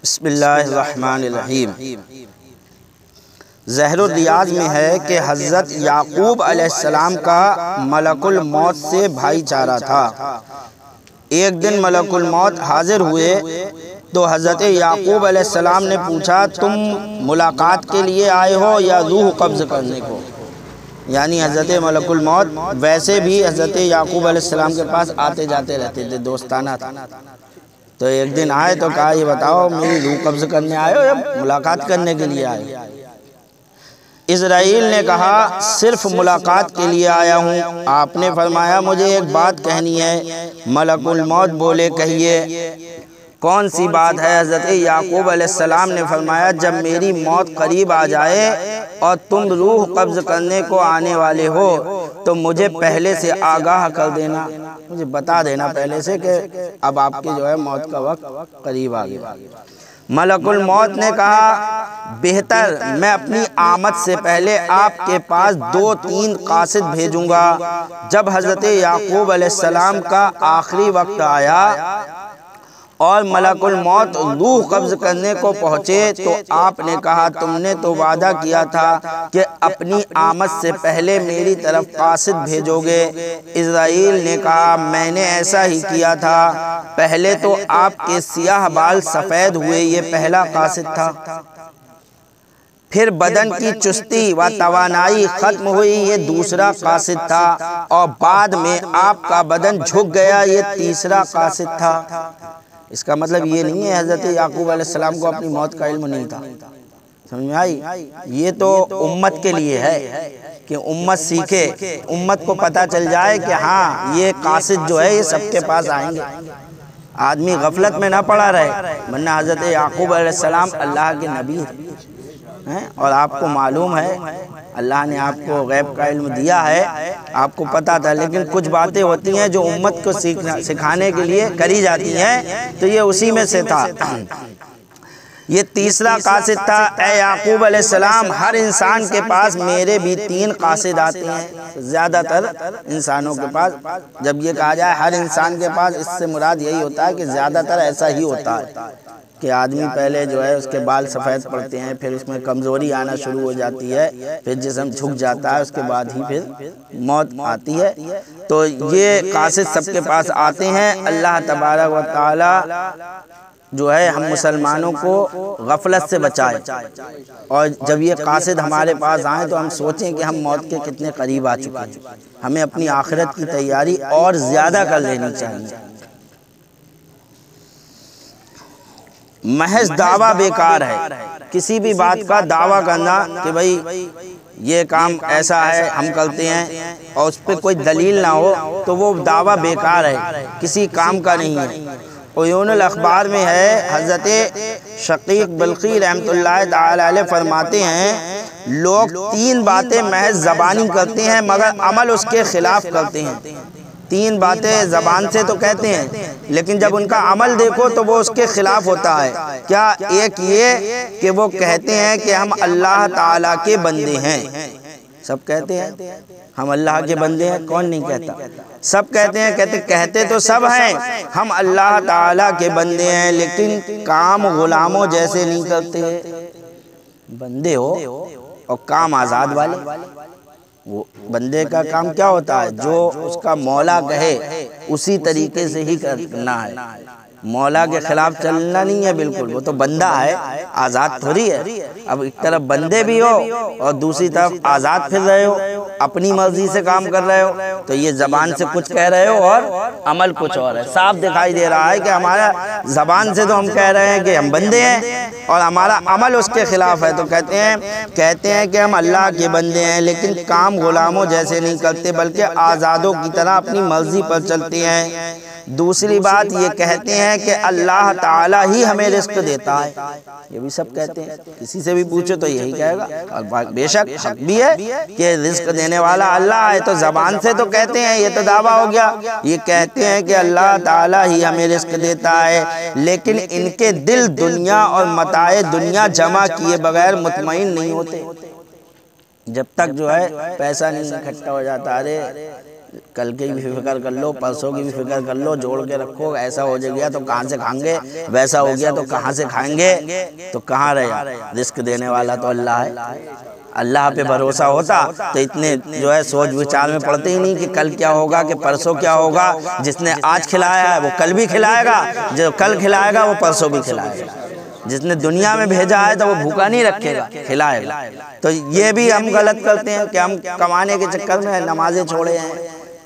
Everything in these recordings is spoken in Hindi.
बिस्मिल्लाहिर्रहमानिर्रहीम। ज़हरुर रियाज़ में है कि हज़रत याक़ूब अलैहिस्सलाम का मलकुल मौत से भाईचारा था। एक दिन मलकुल मौत हाजिर हुए तो हज़रत याक़ूब अलैहिस्सलाम ने पूछा, तुम मुलाकात के लिए आए हो या रूह कब्ज़ करने को? यानी हज़रत मलकुल मौत वैसे भी हज़रत याक़ूब अलैहिस्सलाम के पास आते जाते रहते थे, दोस्ताना था। तो एक दिन आए तो कहा, ये बताओ मेरी रूह कब्ज़ करने आए हो या मुलाकात करने के लिए आए हो? इज़राइल ने कहा, सिर्फ मुलाकात के लिए आया हूँ। आपने फरमाया, मुझे एक बात कहनी है। मलकुल मौत बोले, कहिए कौन सी बात है? हज़रत याक़ूब अलैहिस्सलाम ने फरमाया, जब मेरी मौत करीब आ जाए और तुम रूह कब्ज़ करने को आने वाले हो तो मुझे पहले से आगाह कर देना, मुझे बता देना पहले से कि अब आपकी जो है मौत का वक्त करीब आ गया। मलकुल मौत ने कहा, बेहतर मैं अपनी आमद से पहले आपके पास 2-3 कासिद भेजूंगा। जब हज़रत याक़ूब अलैहिस्सलाम का आखिरी वक्त आया और मलकुल मौत रूह कब्ज़ करने को पहुँचे तो आपने कहा, तुमने तो वादा किया था कि अपनी आमद से पहले मेरी तरफ कासिद भेजोगे। इज़राइल ने कहा, मैंने ऐसा ही किया था। पहले तो आपके सियाह बाल सफ़ेद हुए, ये पहला कासिद था। फिर बदन की चुस्ती व तवानाई ख़त्म हुई, ये दूसरा कासिद था। और बाद में आपका बदन झुक गया, ये तीसरा कासिद था। इसका मतलब ये नहीं है हज़रत याक़ूब अलैहिस्सलाम को अपनी मौत का इल्म नहीं था। समझ में आई? ये तो उम्मत के लिए है कि उम्मत सीखे, उम्मत को पता चल जाए कि हाँ, ये कासिद जो है ये सबके पास आएंगे। आदमी गफलत में ना पड़ा रहे, वरना हज़रत याक़ूब अलैहिस्सलाम अल्लाह के नबी हैं। और आपको मालूम है, अल्लाह ने आपको गैब का इल्म दिया है, आपको पता था। लेकिन कुछ बातें होती हैं जो उम्मत को सिखाने के लिए करी जाती हैं, तो ये उसी में से था। ये तीसरा कासिद था, ए याक़ूब अलैहिस्सलाम, हर इंसान के पास मेरे भी 3 कासिद आते हैं। ज़्यादातर इंसानों के पास, जब ये कहा जाए हर इंसान के पास, इससे मुराद यही होता है कि ज़्यादातर ऐसा ही होता है कि आदमी पहले जो है उसके बाल सफ़ेद पड़ते हैं, फिर उसमें कमज़ोरी आना शुरू हो जाती है, फिर जिस्म झुक जाता है, उसके बाद ही फिर मौत आती है। तो ये कासिद सबके पास आते हैं। अल्लाह तबारक व तआला जो है हम मुसलमानों को गफलत से बचाए, और जब ये कासिद हमारे पास आए तो हम सोचें कि हम मौत के कितने करीब आ चुके हैं। हमें अपनी आखिरत की तैयारी और ज़्यादा कर लेनी चाहिए। महज दावा बेकार है। किसी भी बात का दावा करना कि भाई ये काम ऐसा है, हम करते हैं, और उस पर कोई दलील ना हो, तो वो दावा बेकार है, किसी काम का नहीं है। उयूनुल अखबार में है, हज़रत शकीक बल्खी रहमतुल्लाह तआला अलैह फरमाते हैं, लोग 3 बातें महज ज़बानी करते हैं मगर अमल उसके खिलाफ करते हैं। 3 बातें ज़बान से तो कहते हैं, लेकिन जब उनका अमल देखो तो वो उसके खिलाफ होता है। क्या? एक ये कि वो कहते हैं कि हम अल्लाह ताला के बंदे हैं। सब कहते हैं हम अल्लाह के बंदे हैं, कौन नहीं कहता? सब कहते हैं, कहते तो सब हैं हम अल्लाह ताला के बंदे हैं, लेकिन काम गुलामों जैसे नहीं करते। बंदे हो और काम आज़ाद वाले। वो बंदे का काम क्या होता है? जो उसका मौला कहे उसी तरीके से ही करना है। मौला के खिलाफ चलना नहीं है बिल्कुल। वो तो बंदा है, आज़ाद थोड़ी है। अब एक तरफ बंदे भी हो और दूसरी तरफ आज़ाद फिर रहे हो, अपनी मर्जी से काम कर रहे हो, तो ये ज़बान से कुछ कह रहे हो और अमल कुछ और है। साफ दिखाई दे रहा है कि हमारा ज़बान से तो हम कह रहे हैं कि हम बंदे हैं और हमारा अमल उसके खिलाफ है। तो कहते हैं कि हम अल्लाह के बंदे हैं, लेकिन काम गुलामों जैसे नहीं करते, बल्कि आज़ादों की तरह अपनी मर्जी पर चलते हैं। दूसरी बात ये कहते हैं कि अल्लाह ताला ही हमें रिस्क देता है। ये भी सब कहते हैं, किसी से भी पूछो तो यही कहेगा। और बेशक हक भी है कि रिस्क देने वाला अल्लाह है, तो ज़बान से तो कहते हैं, ये तो दावा हो गया। ये कहते हैं कि अल्लाह ताला ही हमें रिस्क देता है, लेकिन इनके दिल दुनिया और मताए दुनिया जमा किए बगैर मुतमईन नहीं होते। जब तक जो है पैसा नहीं इकट्ठा हो जाता, अरे कल की भी फिक्र कर लो, परसों की भी फिक्र कर लो, जोड़ के रखो। ऐसा हो गया तो कहाँ से खाएंगे, वैसा हो गया तो कहाँ से खाएंगे, तो कहाँ रहे। रिस्क देने वाला तो अल्लाह है। अल्लाह पे भरोसा होता तो इतने जो है सोच विचार में पड़ते ही नहीं कि कल क्या होगा, कि परसों क्या होगा। जिसने आज खिलाया है वो कल भी खिलाएगा, जो कल खिलाएगा वो परसों भी खिलाएगा। जिसने दुनिया में भेजा है तो वो भूखा नहीं रखेगा, खिलाएगा। तो ये भी हम गलत करते हैं कि हम कमाने के चक्कर में नमाजें छोड़े हैं,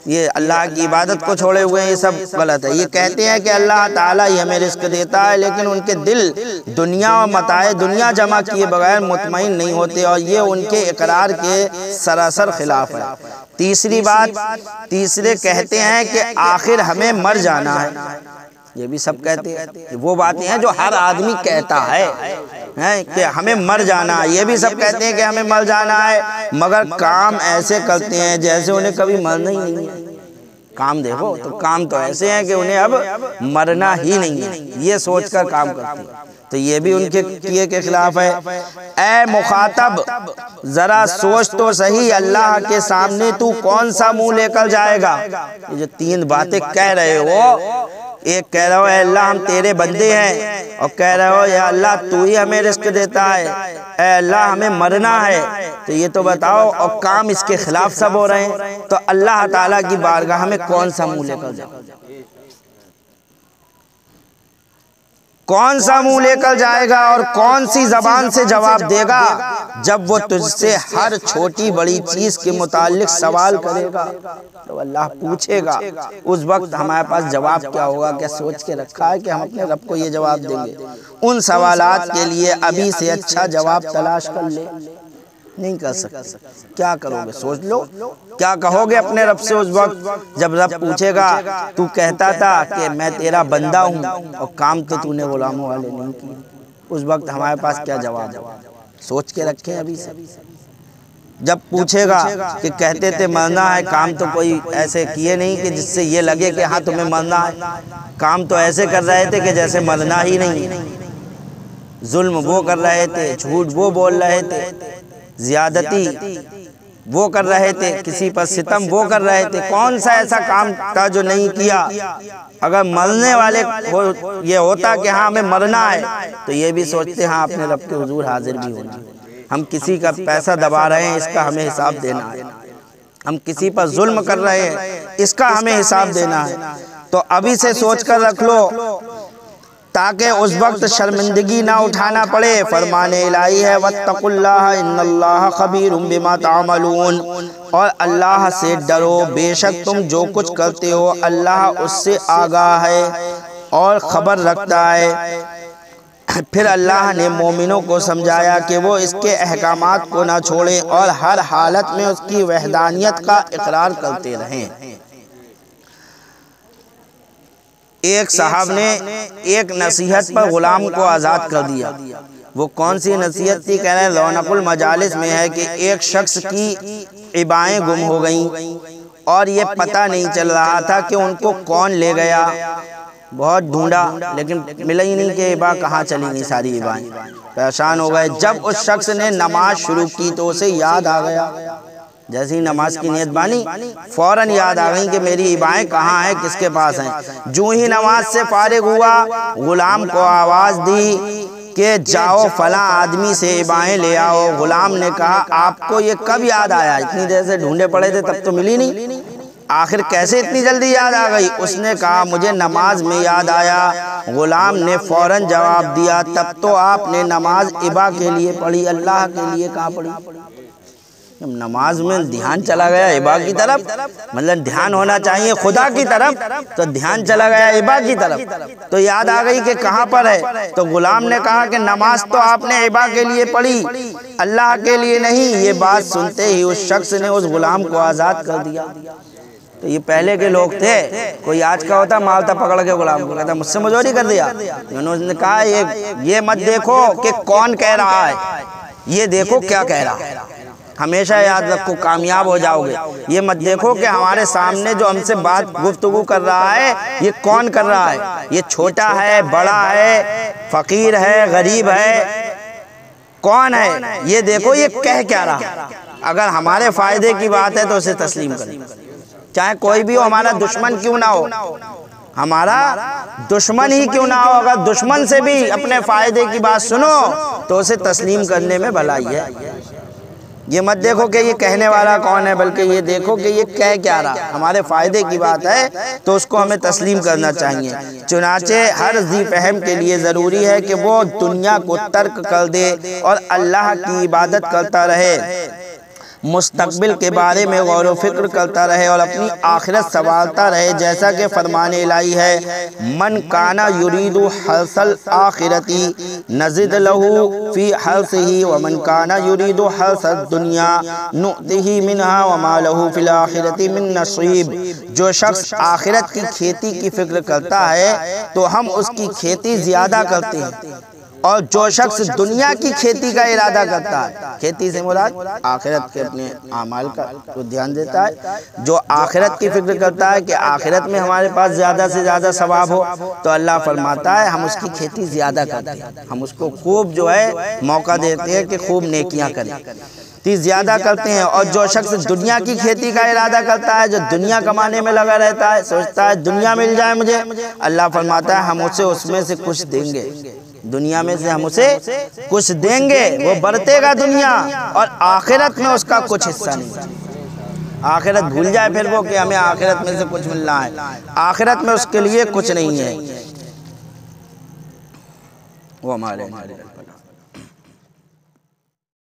ये अल्लाह की इबादत को छोड़े हुए हैं, ये सब गलत है। ये कहते हैं कि अल्लाह ताला ही हमें रिस्क देता है, लेकिन उनके दिल दुनिया और मताए दुनिया जमा किए बगैर मुतमईन नहीं होते, और ये उनके इकरार के सरासर खिलाफ है। तीसरी बात, तीसरे कहते हैं कि आखिर हमें मर जाना है। ये भी सब कहते हैं, वो बातें हैं जो हर आदमी कहता है कि हमें मर जाना है। ये भी सब कहते हैं कि हमें मर जाना है, मगर काम ऐसे करते हैं जैसे उन्हें कभी मरना ही नहीं है। काम देखो तो काम तो ऐसे हैं कि उन्हें अब मरना ही नहीं है, ये सोचकर काम करते हैं। तो ये भी उनके किए के खिलाफ है। ऐ मुखातब, जरा सोच तो सही, अल्लाह के सामने तू कौन सा मुंह लेकर जाएगा। ये जो तीन बातें कह रहे हो, एक कह रहे हो अल्लाह हम तेरे बंदे हैं, और कह रहे हो या अल्लाह तू ही हमें रिस्क देता है, ऐ अल्लाह हमें मरना है। तो ये तो बताओ, और काम इसके खिलाफ सब हो रहे हैं। तो अल्लाह ताला की बारगाह में कौन सा मुंह लेकर जाओ, कौन सा मुंह लेकर जाएगा और कौन सी जबान से जवाब देगा जब वो तुझसे हर छोटी बड़ी चीज के मुतालिक सवाल करेगा। तो अल्लाह पूछेगा, उस वक्त हमारे पास जवाब क्या होगा। क्या सोच के रखा है कि हम अपने रब को ये जवाब देंगे? उन सवालात के लिए अभी से अच्छा जवाब तलाश कर ले, नहीं कर सकते। क्या करोगे सोच लो, क्या कहोगे अपने रब से उस वक्त जब रब पूछेगा तू कहता था कि मैं तेरा बंदा हूँ और काम तो तूने गुलामों वाले नहीं किए। उस वक्त हमारे पास क्या जवाब है, सोच के रखें अभी से। जब पूछेगा कि कहते थे मरना है, काम तो कोई ऐसे किए नहीं कि जिससे ये लगे कि हाँ तुम्हें मरना है। काम तो ऐसे कर रहे थे कि जैसे मरना ही नहीं। जुल्म वो कर रहे थे, झूठ वो बोल रहे थे, ज्यादती वो कर रहे थे, किसी पर सितम वो कर रहे थे। कौन सा ऐसा काम था जो नहीं किया? अगर मरने वाले को ये होता कि हाँ हमें मरना है, तो ये भी सोचते हाँ अपने रब के हुजूर हाजिर भी होना। हम किसी का पैसा दबा रहे हैं, इसका हमें हिसाब देना है। हम किसी पर जुल्म कर रहे हैं, इसका हमें हिसाब देना है। तो अभी से सोच कर रख लो ताकि उस वक्त शर्मिंदगी ना उठाना पड़े। फरमाने इलाही है वत्तकुल्लाह इन्नल्लाह खबीरुम बिमा तामलून, और अल्लाह से डरो, बेशक तुम जो कुछ करते हो अल्लाह उससे आगाह है और खबर रखता है। फिर अल्लाह ने मोमिनों को समझाया कि वो इसके अहकामात को ना छोड़ें और हर हालत में उसकी वहदानियत का इकरार करते रहें। एक साहब ने एक नसीहत पर गुलाम को आज़ाद कर दिया। वो कौन सी नसीहत थी? कह रहे हैं रौनकुल मजालिस में है कि एक शख्स की इबाएं गुम हो गईं और ये पता नहीं चल रहा था कि उनको कौन ले गया। बहुत ढूंढा लेकिन मिला ही नहीं कि इबा कहाँ चली गई, सारी इबाएं। परेशान हो गए। जब उस शख्स ने नमाज शुरू की तो उसे याद आ गया, जैसे ही नमाज की नियत बानी फौरन याद आ गई कि मेरी इबाएं कहाँ हैं, किसके पास हैं। जो ही नमाज से फारिग हुआ, गुलाम को आवाज़ दी कि जाओ फलां आदमी से इबाएं ले आओ। गुलाम ने कहा आपको ये कब याद आया? इतनी देर से ढूंढे पड़े थे तब तो मिली नहीं, आखिर कैसे इतनी जल्दी याद आ गई? उसने कहा मुझे नमाज में याद आया। गुलाम ने फौरन जवाब दिया तब तो आपने नमाज इबा के लिए पढ़ी, अल्लाह के लिए कहाँ पढ़ी? नमाज में ध्यान चला गया इबा की तरफ, मतलब ध्यान होना चाहिए खुदा की तरफ, तो ध्यान चला गया इबा की तरफ। तो याद आ गई कि कहाँ पर है। तो गुलाम ने कहा कि नमाज तो आपने इबा के लिए पढ़ी, अल्लाह के लिए नहीं। ये बात सुनते ही उस शख्स ने उस गुलाम को आज़ाद कर दिया। तो ये पहले के लोग थे, कोई आज का होता मारता पकड़ के गुलाम को, कहता मुझसे मजदूरी कर दिया। उन्होंने कहा ये मत देखो कि कौन कह रहा है, ये देखो क्या कह रहा है। हमेशा याद रखो, कामयाब हो जाओगे। ये मत देखो कि हमारे सामने जो हमसे बात गुफ्तगू कर रहा है ये कौन कर रहा है, ये छोटा है, बड़ा है, फकीर है, गरीब है, कौन है, ये देखो ये कह क्या रहा है। अगर हमारे फायदे की बात है तो उसे तस्लीम करें, चाहे कोई भी हो, हमारा दुश्मन क्यों ना हो, हमारा दुश्मन ही क्यों ना हो, अगर दुश्मन से भी अपने फायदे की बात सुनो तो उसे तस्लीम करने में भलाई है। ये मत देखो कि ये कहने वाला कौन है, बल्कि ये देखो कि ये कह क्या रहा, हमारे फ़ायदे की बात है तो उसको हमें तस्लीम करना चाहिए। चुनाचे हर ज़ी फ़हम के लिए ज़रूरी है कि वो दुनिया को तर्क कर दे और अल्लाह की इबादत करता रहे, मुस्तकबिल के बारे में गौर व फिक्र करता रहे और अपनी आखिरत संवारता रहे। जैसा कि फरमाने इलाही है, मन काना युरीदु हर्सल आखिरती नज़िद लहू फी हर्सिही व मन काना युरीदु हर्सल दुनिया नुअतिही मिनहा व मा लहू फिल आखिरती मिन नसीब। जो शख्स आखिरत की खेती की फिक्र करता है तो हम उसकी खेती ज़्यादा करते हैं, और जो शख्स दुनिया की खेती का इरादा करता है, खेती से मुराद आखिरत के अपने आमाल का तो ध्यान देता है, जो आखिरत की फिक्र करता है कि आखिरत में हमारे पास ज़्यादा से ज़्यादा सवाब हो, तो अल्लाह फरमाता है हम उसकी खेती ज़्यादा करते हैं, हम उसको खूब जो है मौका देते हैं कि खूब नेकियां करें, तो ज़्यादा करते हैं। और जो शख्स दुनिया की खेती का इरादा करता है, जो दुनिया कमाने में लगा रहता है, सोचता है दुनिया मिल जाए मुझे, अल्लाह फरमाता है हम उसे उसमें से कुछ देंगे, दुनिया में से हम उसे कुछ देंगे, वो बरतेगा दुनिया और आखिरत में उसका कुछ हिस्सा नहीं। आखिरत भूल जाए फिर वो कि हमें आखिरत में से कुछ मिलना है, आखिरत में उसके लिए कुछ नहीं है। वो हमारे